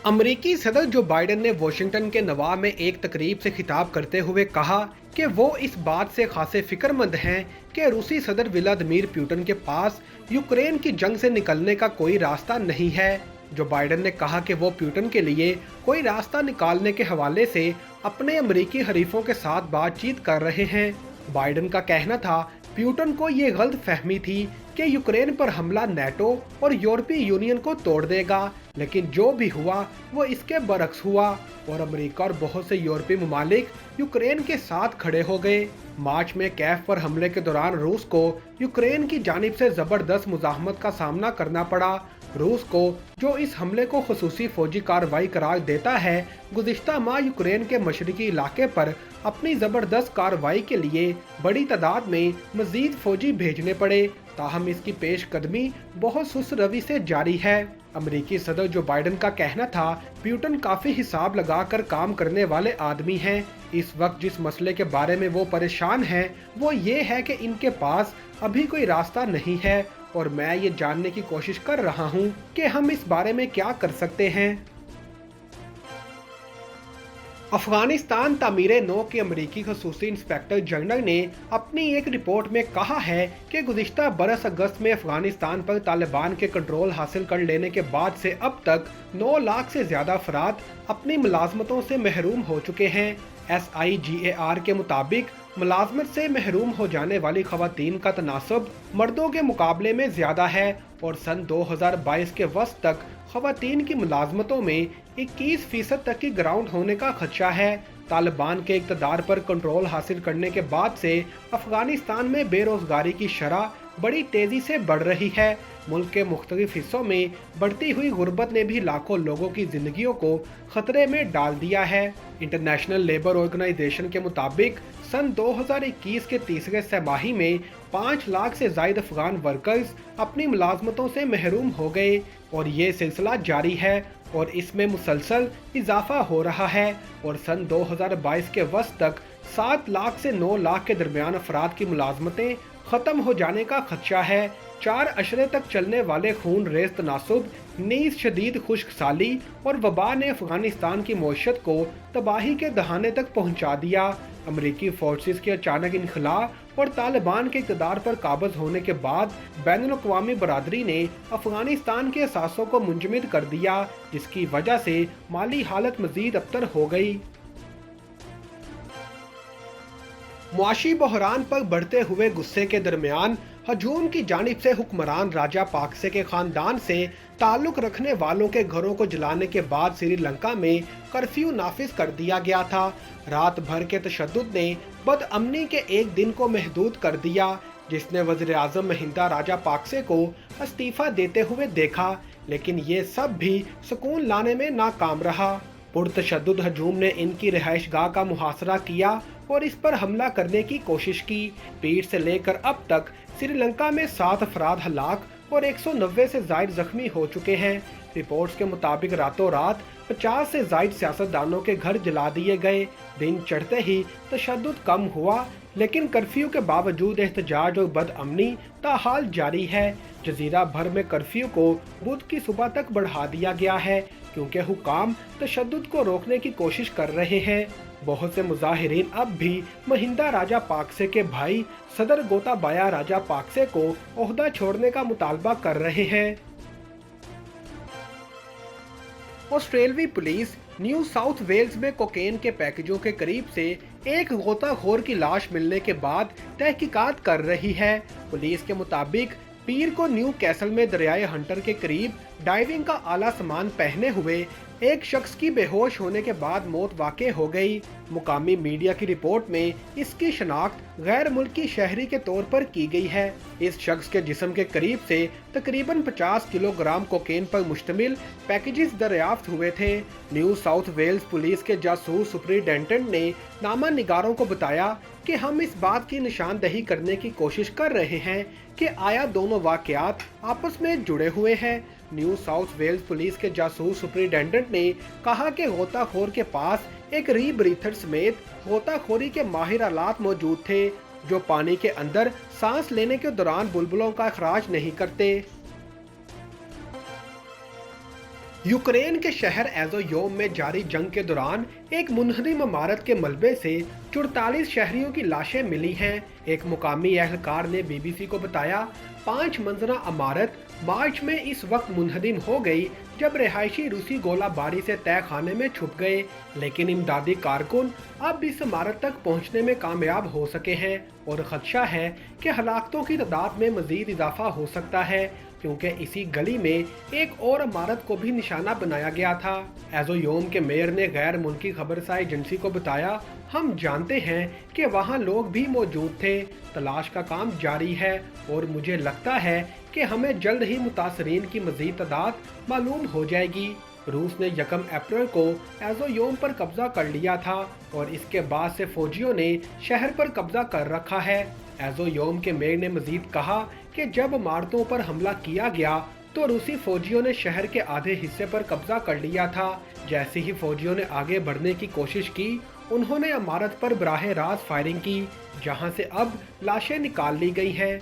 अमरीकी सदर Joe Biden ने वॉशिंगटन के नवाब में एक तकरीब से खिताब करते हुए कहा कि वो इस बात से खासे फिक्रमंद हैं कि रूसी सदर व्लादिमीर पुतिन के पास यूक्रेन की जंग से निकलने का कोई रास्ता नहीं है। जो बाइडेन ने कहा कि वो पुतिन के लिए कोई रास्ता निकालने के हवाले से अपने अमरीकी हरीफों के साथ बातचीत कर रहे हैं। बाइडेन का कहना था पुतिन को ये गलत फहमी थी कि यूक्रेन पर हमला नेटो और यूरोपीय यूनियन को तोड़ देगा, लेकिन जो भी हुआ वो इसके बरक्स हुआ और अमेरिका और बहुत से यूरोपीय ममालिक यूक्रेन के साथ खड़े हो गए। मार्च में कैफ पर हमले के दौरान रूस को यूक्रेन की जानिब से जबरदस्त मुजाहमत का सामना करना पड़ा। रूस को, जो इस हमले को खसूसी फौजी कार्रवाई करार देता है, गुज़िश्ता माह यूक्रेन के मशरकी इलाके पर अपनी ज़बरदस्त कार्रवाई के लिए बड़ी तादाद में मज़ीद फौजी भेजने पड़े। ताहम इसकी पेशकदमी बहुत सुस्त रवि से जारी है। अमरीकी सदर जो बाइडेन का कहना था पुतिन काफ़ी हिसाब लगाकर काम करने वाले आदमी हैं। इस वक्त जिस मसले के बारे में वो परेशान हैं वो ये है कि इनके पास अभी कोई रास्ता नहीं है और मैं ये जानने की कोशिश कर रहा हूँ कि हम इस बारे में क्या कर सकते हैं। अफगानिस्तान तामीर नौ के अमरीकी खसूसी इंस्पेक्टर जनरल ने अपनी एक रिपोर्ट में कहा है कि गुज़िश्ता बरस अगस्त में अफगानिस्तान पर तालिबान के कंट्रोल हासिल कर लेने के बाद से अब तक 9 लाख से ज़्यादा अफराद अपनी मुलाजमतों से महरूम हो चुके हैं। SIGAR के मुताबिक मुलाजमत से महरूम हो जाने वाली खवातीन का तनासब मर्दों के मुकाबले में ज़्यादा है और सन 2022 के वस्त तक खवातीन की मुलाजमतों में 21% तक की ग्राउंड होने का खदशा है। तालिबान के इक़्तिदार पर कंट्रोल हासिल करने के बाद से अफगानिस्तान में बेरोजगारी की शरह बड़ी तेज़ी से बढ़ रही है। मुल्क के मुख्तलिफ हिस्सों में बढ़ती हुई गुर्बत ने भी लाखों लोगों की जिंदगियों को खतरे में डाल दिया है। इंटरनेशनल लेबर ऑर्गेनाइजेशन के मुताबिक सन 2021 के तीसरे तिमाही में 5 लाख से ज़ायद अफगान वर्कर्स अपनी मुलाजमतों से महरूम हो गए और ये सिलसिला जारी है और इसमें मुसलसल इजाफा हो रहा है और सन 2022 के वस्त तक 7 लाख से 9 लाख के दरमियान अफराद की मुलाजमतें ख़त्म हो जाने का खदशा है। 4 अशरे तक चलने वाले खून रेज तनासुब, नीज़ शदीद खुश्क साली और वबा ने अफगानिस्तान की मईशत को तबाही के दहाने तक पहुंचा दिया। अमरीकी फोर्सेस के अचानक इनखला और तालिबान के इक़्तिदार पर काबज़ होने के बाद बैनुल-अक़वामी बरादरी ने अफगानिस्तान के असासों को मुंजमद कर दिया, जिसकी वजह से माली हालत मज़ीद अबतर हो गई। मुआशी बहरान पर बढ़ते हुए गुस्से के दरमियान हजूम की जानिब से हुक्मरान राजा पाकसे के खानदान से ताल्लुक रखने वालों के घरों को जलाने के बाद श्रीलंका में कर्फ्यू नाफिज कर दिया गया था। रात भर के तशद्दुद ने बदअमनी के एक दिन को महदूद कर दिया, जिसने वज़ीर आज़म महिंदा राजा पाकसे को इस्तीफ़ा देते हुए देखा, लेकिन ये सब भी सुकून लाने में नाकाम रहा। पुरतशद्दुद हजूम ने इनकी रिहाइशगाह का मुहासरा किया और इस पर हमला करने की कोशिश की। पीर से लेकर अब तक श्रीलंका में 7 अफराद हलाक और 190 से ज़ायद जख्मी हो चुके हैं। रिपोर्ट्स के मुताबिक रातों रात 50 से ज़ायद सियासतदानों के घर जला दिए गए। दिन चढ़ते ही तशद्दुद कम हुआ, लेकिन कर्फ्यू के बावजूद एहतजाज और बदअमनी ताहाल जारी है। जजीरा भर में कर्फ्यू को बुध की सुबह तक बढ़ा दिया गया है क्योंकि हुकाम तशद्दुद को रोकने की कोशिश कर रहे हैं। बहुत से मुजाहिरीन अब भी महिंदा राजा पाकसे के भाई सदर गोताबाया राजा पाकसे को ओहदा छोड़ने का मुतालबा कर रहे हैं। ऑस्ट्रेलवी पुलिस न्यू साउथ वेल्स में कोकेन के पैकेजों के करीब से एक गोताखोर की लाश मिलने के बाद तहकीकात कर रही है। पुलिस के मुताबिक पीर को न्यू कैसल में दरियाए हंटर के करीब डाइविंग का आला सामान पहने हुए एक शख्स की बेहोश होने के बाद मौत वाक़ई हो गई। मुकामी मीडिया की रिपोर्ट में इसकी शनाख्त गैर मुल्की शहरी के तौर पर की गई है। इस शख्स के जिस्म के करीब से तकरीबन 50 किलोग्राम कोकेन पर मुश्तमिल पैकेजेस दरियाफ्त हुए थे। न्यू साउथ वेल्स पुलिस के जासूस सुपरिटेंडेंट ने नामा निगारों को बताया कि हम इस बात की निशानदही करने की कोशिश कर रहे हैं कि आया दोनों वाक़यात आपस में जुड़े हुए हैं। न्यू साउथ वेल्स पुलिस के जासूस सुपरिटेंडेंट ने कहा कि गोताखोर के पास एक रीब्रीथर समेत गोताखोरी के माहिर आलात मौजूद थे जो पानी के अंदर सांस लेने के दौरान बुलबुलों का अखराज नहीं करते। यूक्रेन के शहर एज़ोयोम में जारी जंग के दौरान एक मुनहदम इमारत के मलबे से 44 शहरियों की लाशें मिली हैं। एक मुकामी एहलकार ने बीबीसी को बताया, 5 मंजिला इमारत मार्च में इस वक्त मुनहदम हो गई जब रिहायशी रूसी गोलाबारी से तय खाने में छुप गए, लेकिन इमदादी कारकुन अब इस इमारत तक पहुंचने में कामयाब हो सके हैं और खदशा है कि हलाकतों की तादाद में मजीद इजाफा हो सकता है, क्योंकि इसी गली में एक और इमारत को भी निशाना बनाया गया था। एज़ोयोम के मेयर ने गैर मुल्की खबरसार एजेंसी को बताया, हम जानते हैं कि वहाँ लोग भी मौजूद थे, तलाश का काम जारी है और मुझे लगता है कि हमें जल्द ही मुतासरीन की मजीद तादाद मालूम हो जाएगी। रूस ने 1 अप्रैल को एज़ोयोम पर कब्जा कर लिया था और इसके बाद से फौजियों ने शहर पर कब्जा कर रखा है। एज़ोयोम के मेयर ने मजीद कहा कि जब इमारतों पर हमला किया गया तो रूसी फौजियों ने शहर के आधे हिस्से पर कब्जा कर लिया था। जैसे ही फौजियों ने आगे बढ़ने की कोशिश की, उन्होंने इमारत पर बराह रास्त फायरिंग की, जहां से अब लाशें निकाल ली गई हैं।